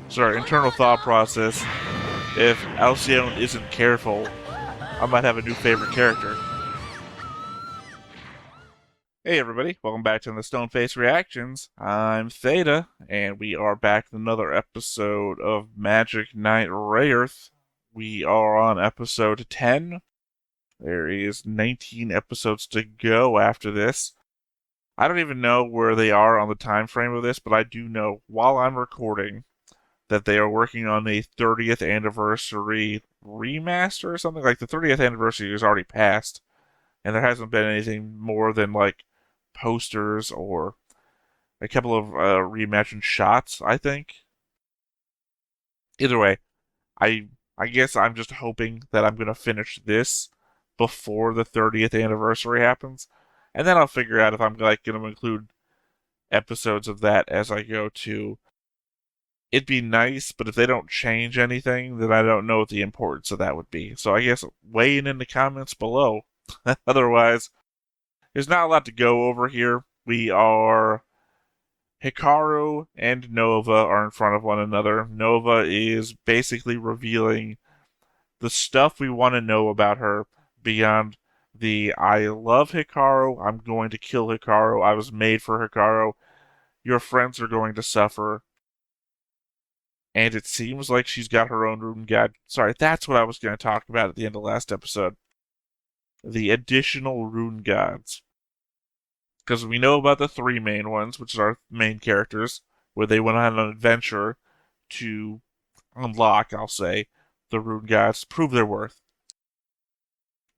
Sorry, internal thought process. If Alcyone isn't careful, I might have a new favorite character. Hey everybody, welcome back to the Stoneface Reactions. I'm Theta, and we are back with another episode of Magic Knight Rayearth. We are on episode 10. There is 19 episodes to go after this. I don't even know where they are on the time frame of this, but I do know while I'm recording that they are working on a 30th anniversary remaster or something. Like the 30th anniversary is already passed, and there hasn't been anything more than like posters or a couple of reimagined shots, I think. Either way, I I guess I'm just hoping that I'm gonna finish this before the 30th anniversary happens, and then I'll figure out if I'm like gonna include episodes of that as I go to. It'd be nice, but if they don't change anything, then I don't know what the importance of that would be. So I guess weigh in the comments below. Otherwise, there's not a lot to go over here. We are Hikaru and Nova are in front of one another. Nova is basically revealing the stuff we want to know about her beyond the I love Hikaru, I'm going to kill Hikaru, I was made for Hikaru, your friends are going to suffer. And it seems like she's got her own Rune-God. Sorry, that's what I was going to talk about at the end of last episode. The additional Rune-Gods. Because we know about the three main ones, which are our main characters, where they went on an adventure to unlock, I'll say, the Rune-Gods, prove their worth.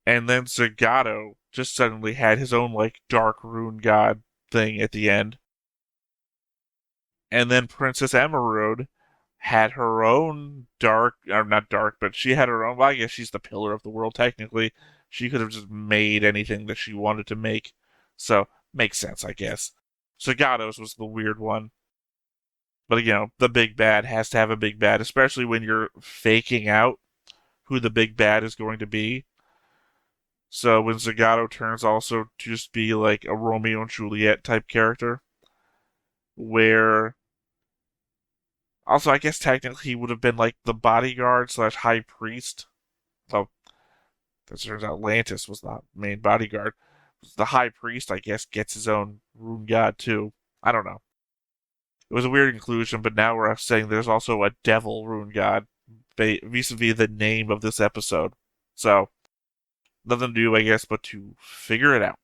And then Zagato just suddenly had his own, like, dark Rune-God thing at the end. And then Princess Emerald had her own dark, or not dark, but she had her own. Well, I guess she's the pillar of the world, technically. She could have just made anything that she wanted to make. So, makes sense, I guess. Zagatos was the weird one. But, the big bad has to have a big bad, especially when you're faking out who the big bad is going to be. So, when Zagato turns also to just be like a Romeo and Juliet type character, where also, I guess technically he would have been like the bodyguard slash high priest. Oh, it turns out Atlantis was the main bodyguard. The high priest, I guess, gets his own Rune-God too. I don't know. It was a weird inclusion, but now we're saying there's also a devil Rune-God vis-a-vis the name of this episode. So, nothing to do, I guess, but to figure it out.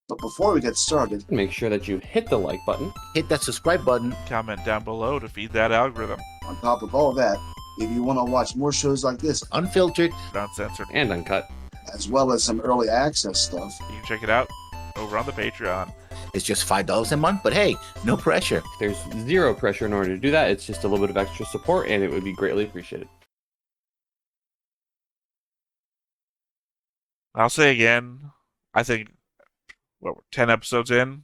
But before we get started, make sure that you hit the like button, hit that subscribe button. Comment down below to feed that algorithm. On top of all that, if you want to watch more shows like this, unfiltered, uncensored, and uncut, as well as some early access stuff, you can check it out over on the Patreon. It's just $5 a month, but hey, no pressure. There's zero pressure in order to do that. It's just a little bit of extra support, and it would be greatly appreciated. I'll say again, I think, we're 10 episodes in,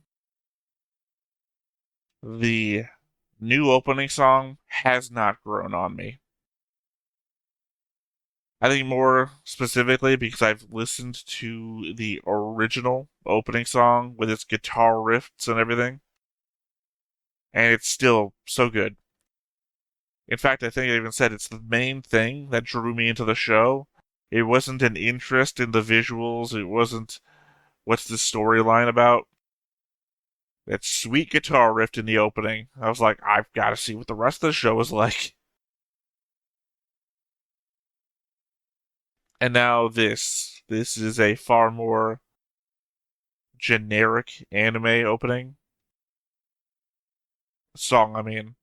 the new opening song has not grown on me. I think more specifically because I've listened to the original opening song with its guitar riffs and everything, and it's still so good. In fact, I think I even said it's the main thing that drew me into the show. It wasn't an interest in the visuals, it wasn't what's the storyline about. That sweet guitar riff in the opening. I was like, I've got to see what the rest of the show is like. And now this. This is a far more generic anime opening. Song, I mean.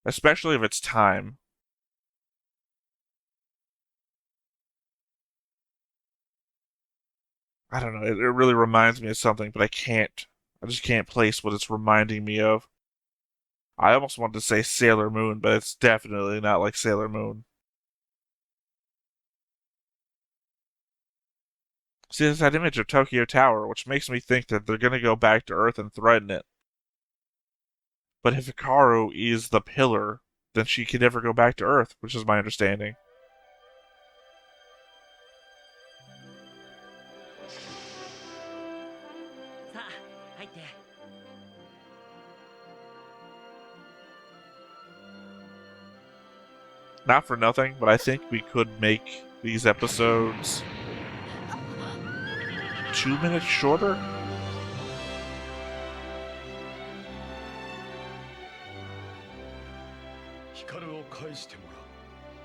Especially of its time. I don't know, it really reminds me of something, but I just can't place what it's reminding me of. I almost wanted to say Sailor Moon, but it's definitely not like Sailor Moon. See, there's that image of Tokyo Tower, which makes me think that they're going to go back to Earth and threaten it. But if Hikaru is the pillar, then she can never go back to Earth, which is my understanding. not for nothing, but I think we could make these episodes 2 minutes shorter.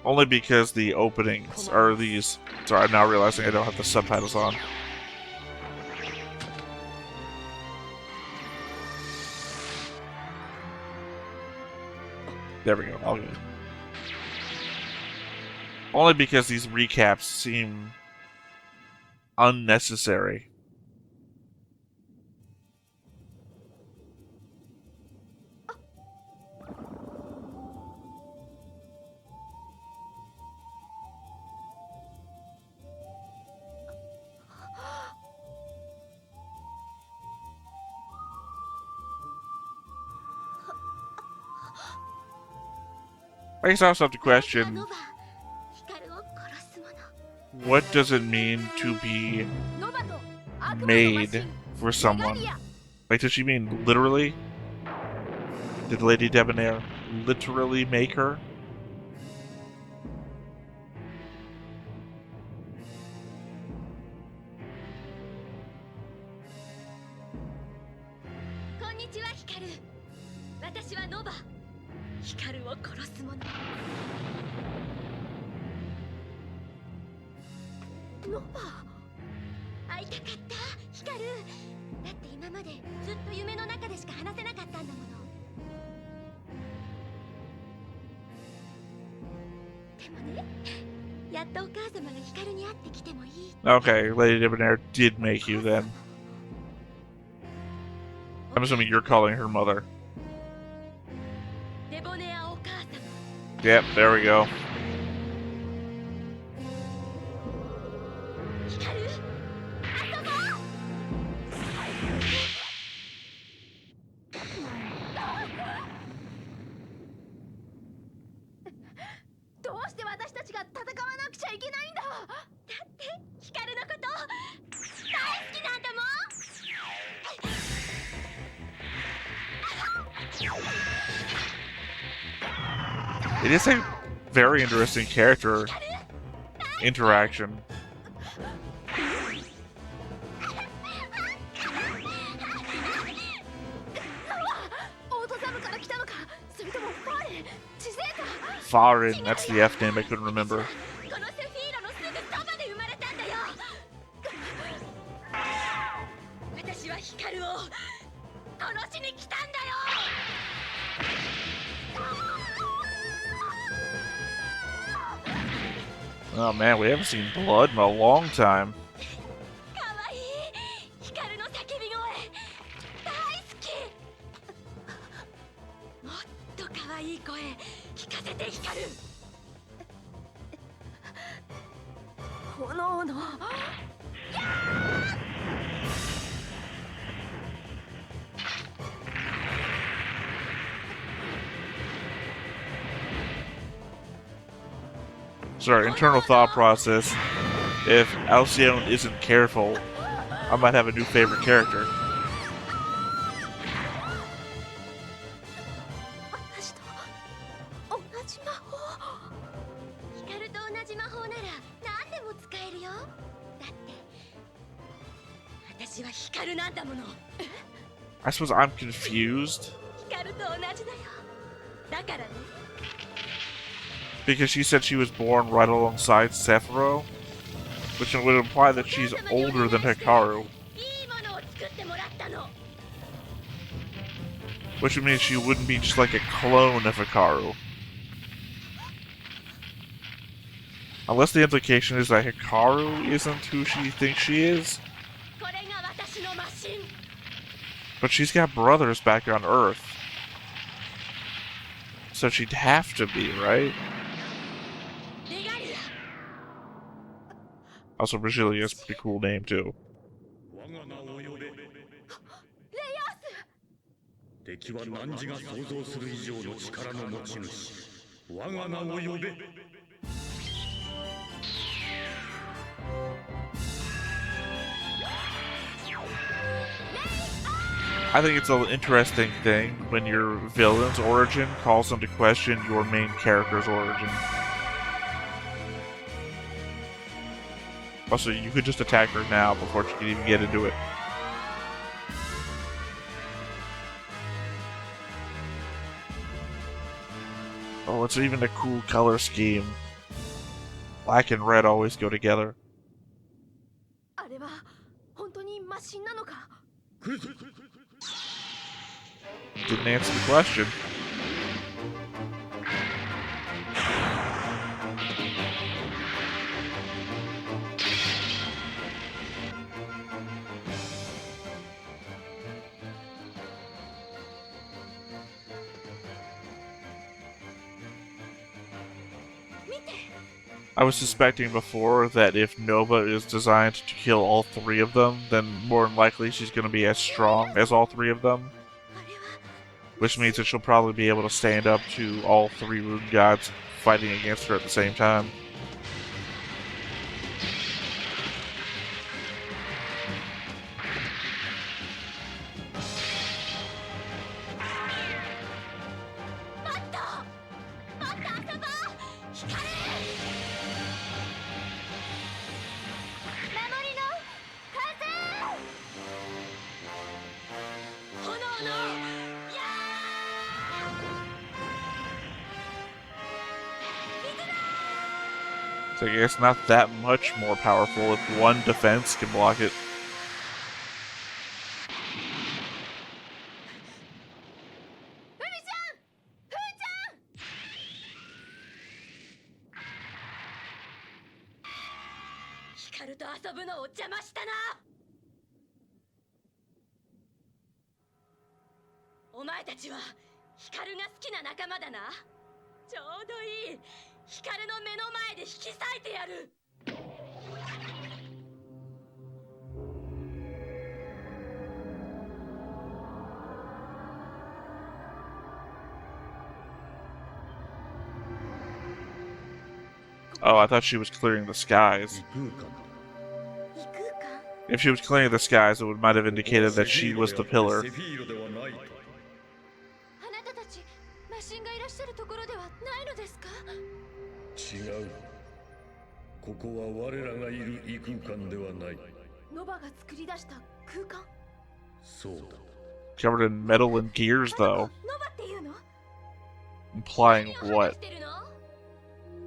Only because the openings are these. Sorry, I'm now realizing I don't have the subtitles on. There we go. All good. Only because these recaps seem unnecessary. I guess I also have to question, what does it mean to be made for someone? Like, does she mean literally? Did Lady Debonair literally make her? Okay, Lady Debonair did make you then. I'm assuming you're calling her mother. Yep, there we go. It is a very interesting character interaction. Farin, that's the F name I couldn't remember. Oh man, we haven't seen blood in a long time. Sorry, internal thought process. If Alcyone isn't careful, I might have a new favorite character. I suppose I'm confused. Because she said she was born right alongside Sephiroth, which would imply that she's older than Hikaru. Which would mean she wouldn't be just like a clone of Hikaru. Unless the implication is that Hikaru isn't who she thinks she is. But she's got brothers back on Earth. So she'd have to be, right? Also, Regalia is a pretty cool name, too. I think it's an interesting thing when your villain's origin calls into question your main character's origin. Also, you could just attack her now before she can even get into it. Oh, it's even a cool color scheme. Black and red always go together. あれは本当にマシンなのか？ Didn't answer the question. I was suspecting before that if Nova is designed to kill all three of them, then more than likely she's going to be as strong as all three of them. Which means that she'll probably be able to stand up to all three Rune-Gods fighting against her at the same time. So I guess not that much more powerful if one defense can block it. Hikaru と遊ぶのを邪魔したな。お前たちはヒカルが好きな仲間だな。ちょうどいい。ヒカルの目の前で引き裂いてやる。Oh, I thought she was clearing the skies. If she was clearing the skies, it might have indicated that she was the pillar. あなたたちマシンがいらっしゃるところではないのですか？違う。ここは我らがいる異空間ではない。ノバが作り出した空間？そうだ。Covered in metal and gears, though. ノバっていうの？ Implying what?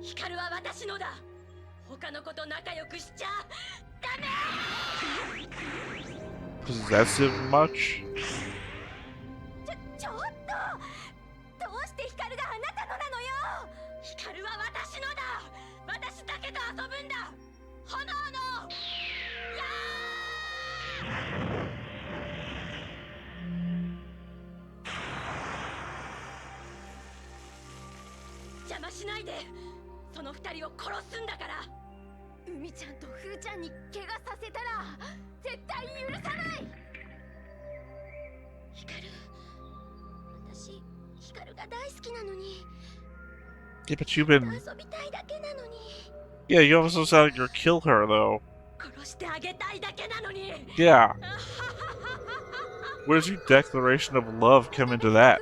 ヒカルは私のだ。他の子と仲良くしちゃダメ。 Possessive much? ちょっと。どうしてヒカルがあなたのなのよ。ヒカルは私のだ。私だけと遊ぶんだ。炎の。やー。邪魔しないで。その二人を殺すんだから。海ちゃんとフーちゃんに怪我させたら絶対許さない。ヒカル、私ヒカルが大好きなのに。 Yeah, but you've been... 遊びたいだけなのに。 Yeah, you also said you'd kill her, though. 殺してあげたいだけなのに。 Yeah. Where's your declaration of love come into that?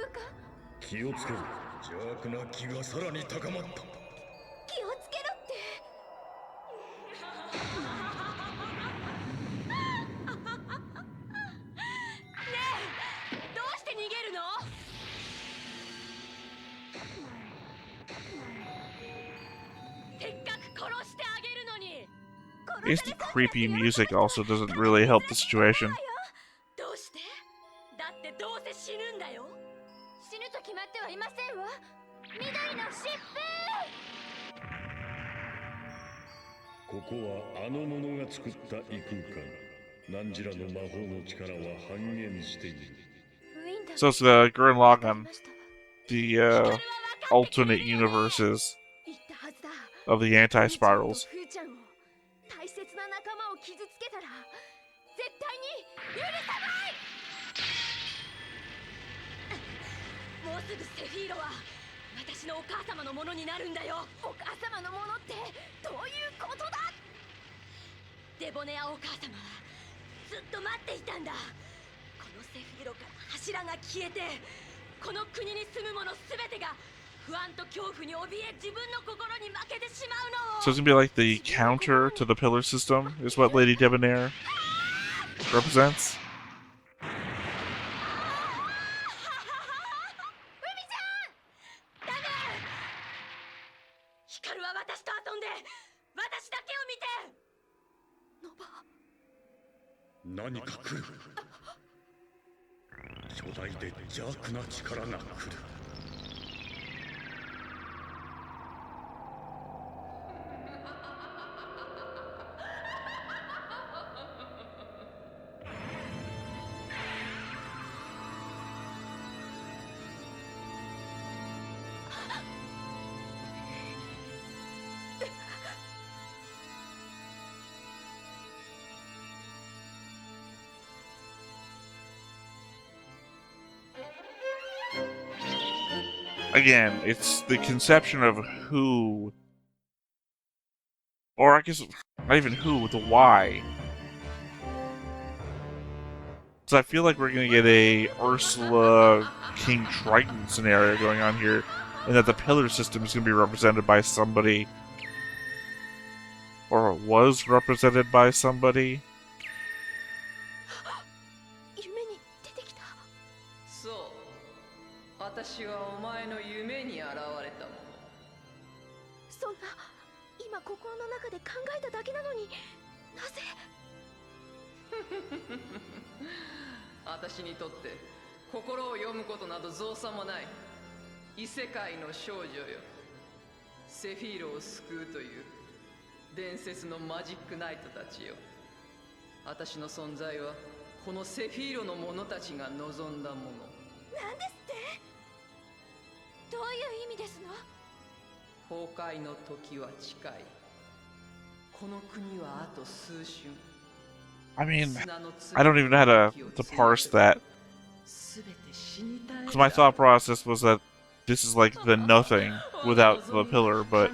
気をつけろ。邪悪な気がさらに高まった。気をつけろって。ねえ、どうして逃げるの？ I guess the creepy music also doesn't really help the situation. どうして？だってどうせ死ぬんだよ。死ぬと決まってはいませんわ。緑の疾病。ここはあの者が作った異空間。何らの魔法の力は半減している。 So it's the Gurren Lagann, the alternate universes of the anti-spirals. 大切な仲間を傷つけたら絶対に許さない。もうすぐセフィーロは私のお母様のものになるんだよ。お母様のものってどういうことだ？デボネアお母様はずっと待っていたんだ。このセフィーロから柱が消えてこの国に住む者すべてが So it's gonna be like the counter to the pillar system, is what Lady Debonair represents.何か来る。巨大で邪悪な力が来る。Again, it's the conception of who, or I guess not even who, the why. So I feel like we're gonna get a Ursula King Triton scenario going on here, and that the pillar system is gonna be represented by somebody, or was represented by somebody. 私はお前の夢に現れたもの。そんな、今心の中で考えただけなのに、なぜ？私にとって心を読むことなど造作もない。異世界の少女よ。セフィーロを救うという伝説のマジックナイトたちよ。私の存在はこのセフィーロの者たちが望んだもの。なんですって？どういう意味ですの？崩壊の時は近い。この国はあと数春。I mean, I don't even know how to parse that. Because my thought process was that this is like the nothing without the pillar, but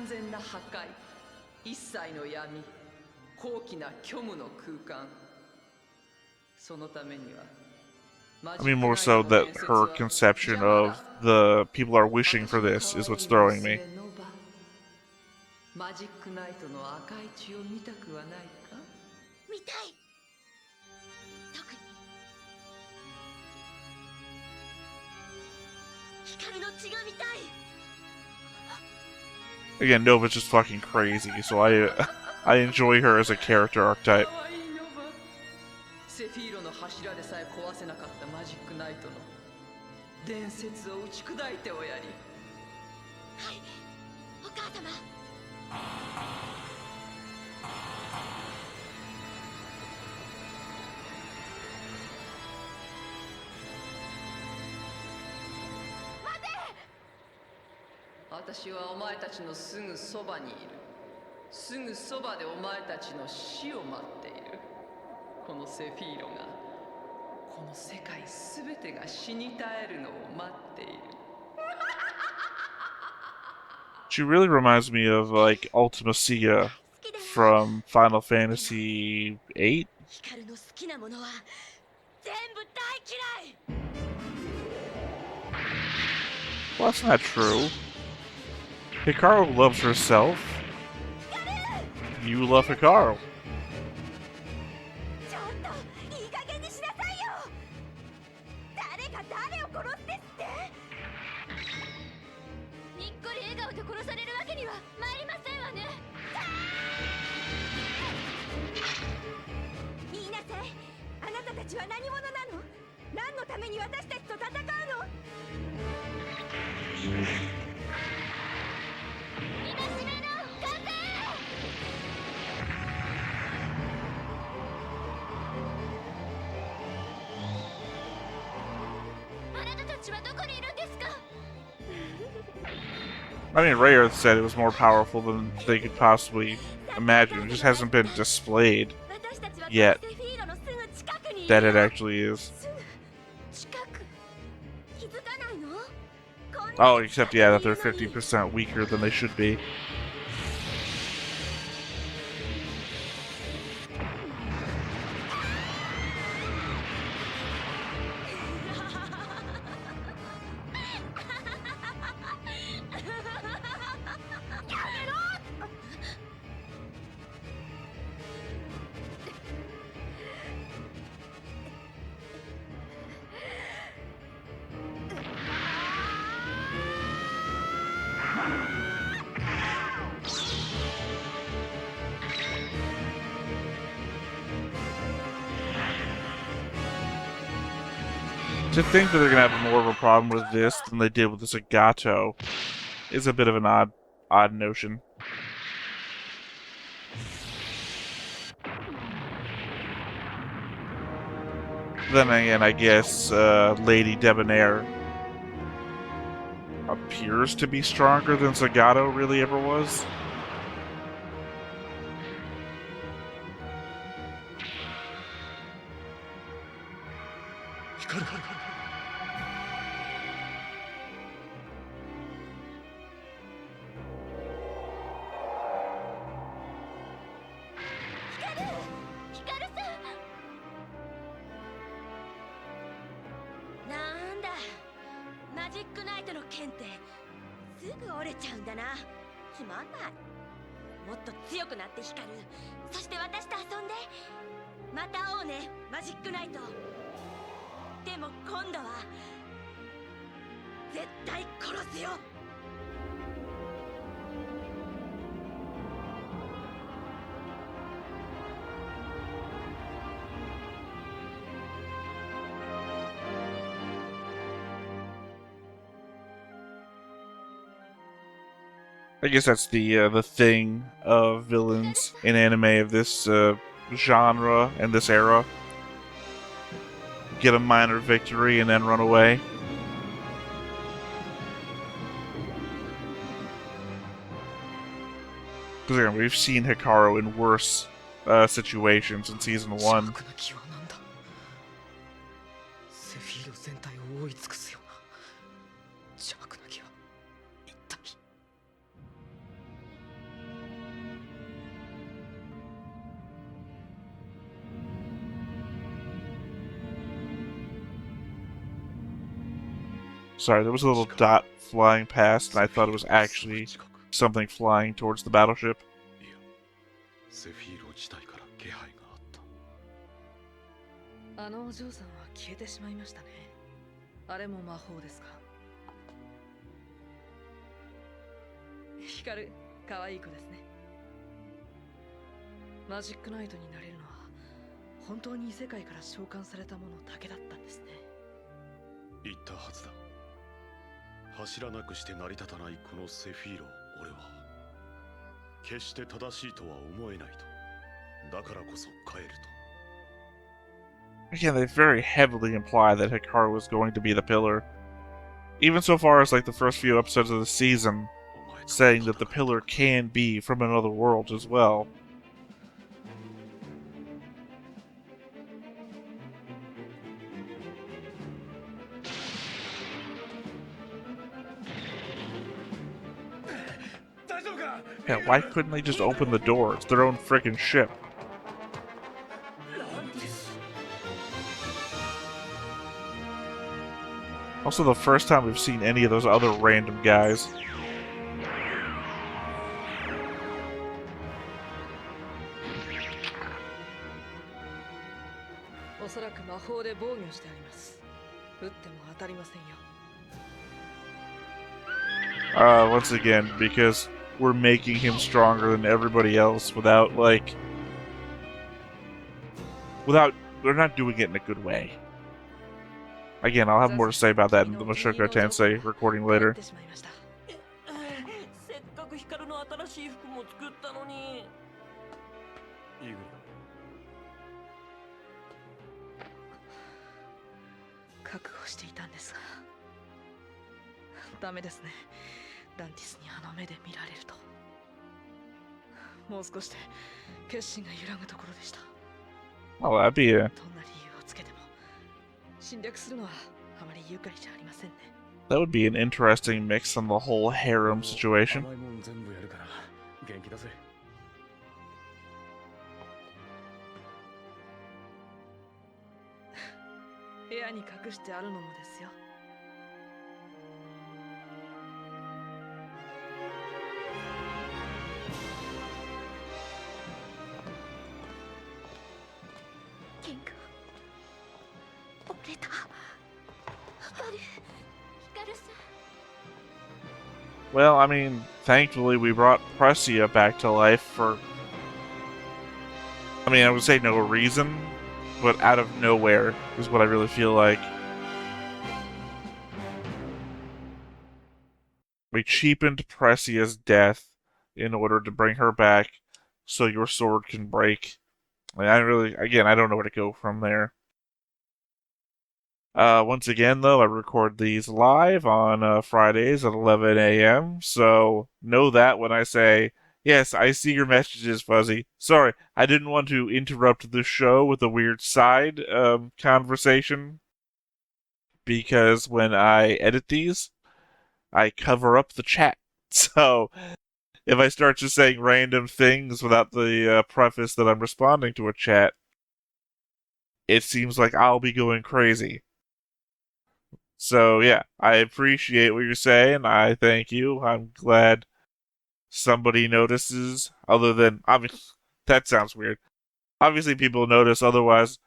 I mean more so that her conception of the people are wishing for this is what's throwing me. マジックナイトの赤い血を見たくはないか？見たい。特に光の血が見たい。 Again, Nova's just fucking crazy, so I enjoy her as a character archetype. セフィーロの柱でさえ壊せなかったマジックナイトの伝説を打ち砕いておやり。はい、お母様。 私はお前たちのすぐそばにいる。すぐそばでお前たちの死を待っている。このセフィーロが、この世界すべてが死に絶えるのを待っている。 She really reminds me of like Ultimacia from Final Fantasy VIII. 光の好きなものは全部大嫌い。 Well, that's not true. Hikaru loves herself. You love Hikaru. ちょっといい加減にしなさいよ。誰が誰を殺すですって？にっこり笑顔で殺されるわけには参りませんわね。言いなさい。あなたたちは何者なの？何のために私たちと戦うの？ I mean, Rayearth said it was more powerful than they could possibly imagine. It just hasn't been displayed yet that it actually is. Oh, except, yeah, that they're 50% weaker than they should be. To think that they're gonna have more of a problem with this than they did with the Zagato is a bit of an odd notion. Then again, I guess Lady Debonair appears to be stronger than Zagato really ever was. I guess that's the thing of villains in anime of this genre and this era. Get a minor victory and then run away. Because again, we've seen Hikaru in worse situations in season 1. Sorry, there was a little dot flying past, and I thought it was actually something flying towards the battleship. セフィーロ自体から気配があった。あのお嬢さんは消えてしまいましたね。あれも魔法ですか。ヒカル、可愛い子ですね。マジックナイトになれるのは本当に異世界から召喚されたものだけだったんですね。言ったはずだ。柱なくして成り立たないこのセフィーロ、俺は決して正しいとは思えないと。だからこそ帰ると。Again, they very heavily imply that Hikaru was going to be the pillar. Even so far as like the first few episodes of the season, saying that the pillar can be from another world as well. Yeah, why couldn't they just open the door? It's their own freaking ship. Also, the first time we've seen any of those other random guys. Once again, because we're making him stronger than everybody else without, like... We're not doing it in a good way. Again, I'll have more to say about that in the Mushoku Tensei recording later. 覚悟していたんですが、ダメですね。ダンティスにあの目で見られると。もう少しで決心が揺らぐところでした。Oh, that'd be a... どんな理由をつけても侵略するのはあまり愉快じゃありませんね。That would be an interesting mix on the whole harem situation. 甘いもん全部やるから元気だぜ。部屋に隠してあるのもですよ。剣が折れた。ヒカルさん。Well, I mean, thankfully we brought Pressia back to life for, I mean, I would say no reason, but out of nowhere is what I really feel like. We cheapened Pressia's death in order to bring her back so your sword can break. I really, again, I don't know where to go from there. Once again, though, I record these live on Fridays at 11 a.m., so know that when I say, yes, I see your messages, Fuzzy. Sorry, I didn't want to interrupt the show with a weird side conversation, because when I edit these, I cover up the chat. So if I start just saying random things without the preface that I'm responding to a chat, it seems like I'll be going crazy. So yeah, I appreciate what you're saying. I thank you. I'm glad somebody notices. Other than, I mean, that sounds weird. Obviously, people notice. Otherwise,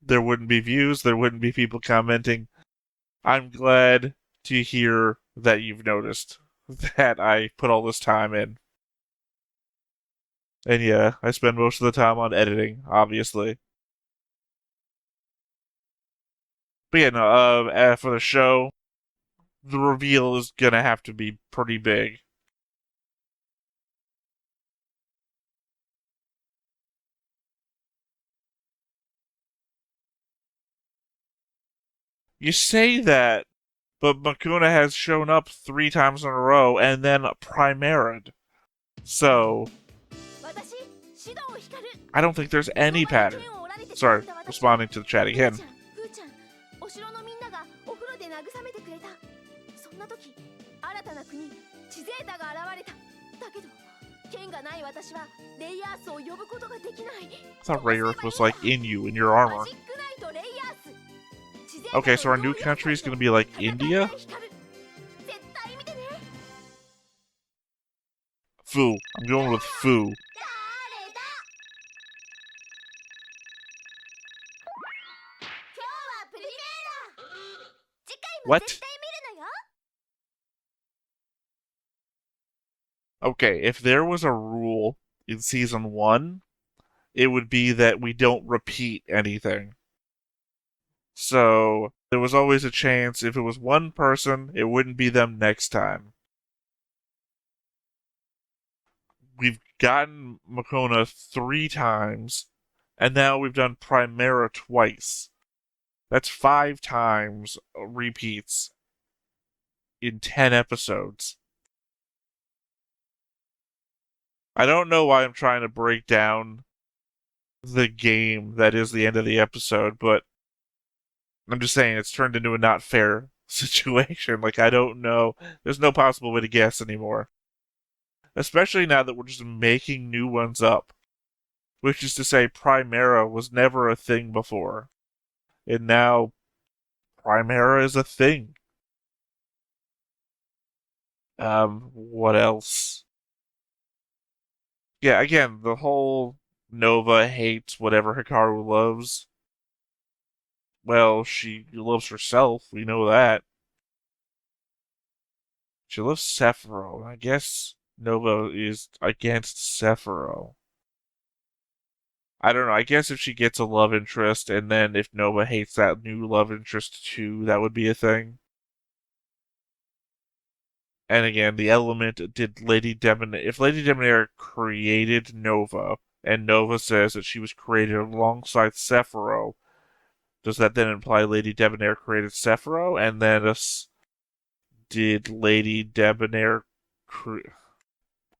there wouldn't be views. There wouldn't be people commenting. I'm glad to hear that you've noticed that I put all this time in. And yeah, I spend most of the time on editing, obviously. But yeah, no, for the show, the reveal is gonna have to be pretty big. You say that, but Mokona has shown up 3 times in a row and then Primara'd. So, I don't think there's any pattern. Sorry, responding to the chat again. I thought Rayearth was like in you, in your armor. Okay, so our new country is gonna be like India? Fu. I'm going with Fu. What? Okay, if there was a rule in season 1, it would be that we don't repeat anything. So, there was always a chance if it was one person, it wouldn't be them next time. We've gotten Mokona 3 times, and now we've done Primera twice. That's 5 times repeats in 10 episodes. I don't know why I'm trying to break down the game that is the end of the episode, but I'm just saying it's turned into a not fair situation. Like, I don't know. There's no possible way to guess anymore. Especially now that we're just making new ones up. Which is to say, Primera was never a thing before. And now, Primera is a thing. What else? Yeah, again, the whole Nova hates whatever Hikaru loves. Well, she loves herself, we know that. She loves Sephiroth. I guess Nova is against Sephiroth. I don't know. I guess if she gets a love interest, and then if Nova hates that new love interest too, that would be a thing. And again, the element did Lady Debonair. If Lady Debonair created Nova, and Nova says that she was created alongside Sephiroth, does that then imply Lady Debonair created Sephiroth? And then did Lady Debonair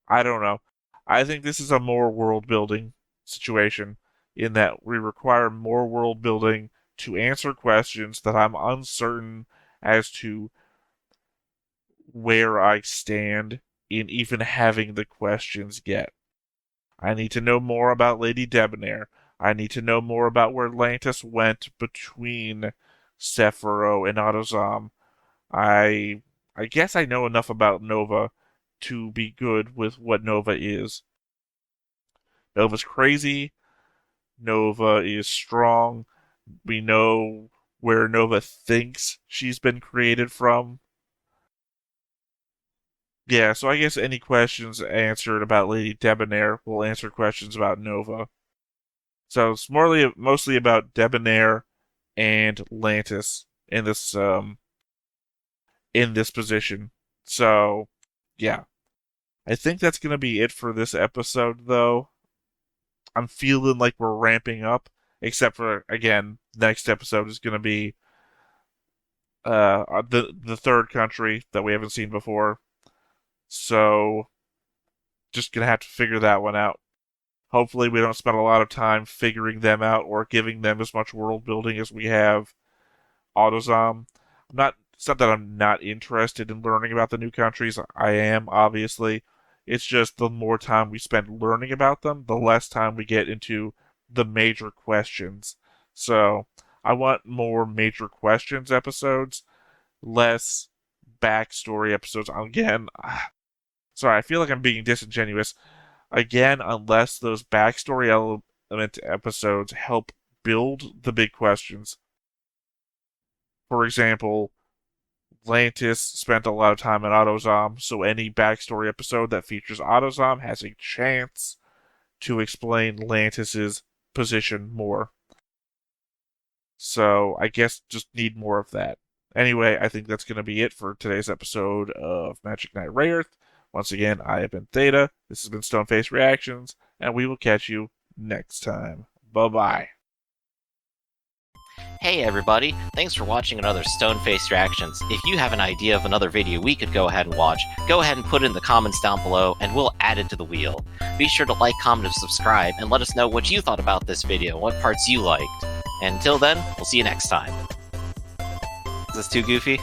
I don't know. I think this is a more world building situation in that we require more world building to answer questions that I'm uncertain as to where I stand in even having the questions yet. I need to know more about Lady Debonair. I need to know more about where Lantis went between Sephiroth and Autozam. I guess I know enough about Nova to be good with what Nova is. Nova's crazy. Nova is strong. We know where Nova thinks she's been created from. yeah, so I guess any questions answered about Lady Debonair will answer questions about Nova. So it's mostly about Debonair and Lantis in this position. So yeah, I think that's gonna be it for this episode, though. I'm feeling like we're ramping up, except for again, next episode is gonna be the third country that we haven't seen before. So just gonna have to figure that one out. Hopefully, we don't spend a lot of time figuring them out or giving them as much world building as we have AutoZom. It's not that I'm not interested in learning about the new countries. I am, obviously. It's just the more time we spend learning about them, the less time we get into the major questions. So, I want more major questions episodes, less backstory episodes. Again, sorry, I feel like I'm being disingenuous. Again, unless those backstory element episodes help build the big questions. For example, Lantis spent a lot of time in AutoZom, so any backstory episode that features AutoZom has a chance to explain Lantis's position more. So I guess just need more of that. Anyway, I think that's going to be it for today's episode of Magic Knight Rayearth. Once again, I have been Theta, this has been Stoneface Reactions, and we will catch you next time. Bye-bye. Hey everybody, thanks for watching another Stoneface Reactions. If you have an idea of another video we could go ahead and watch, go ahead and put it in the comments down below and we'll add it to the wheel. Be sure to like, comment, and subscribe, and let us know what you thought about this video and what parts you liked. And until then, we'll see you next time. Is this too goofy?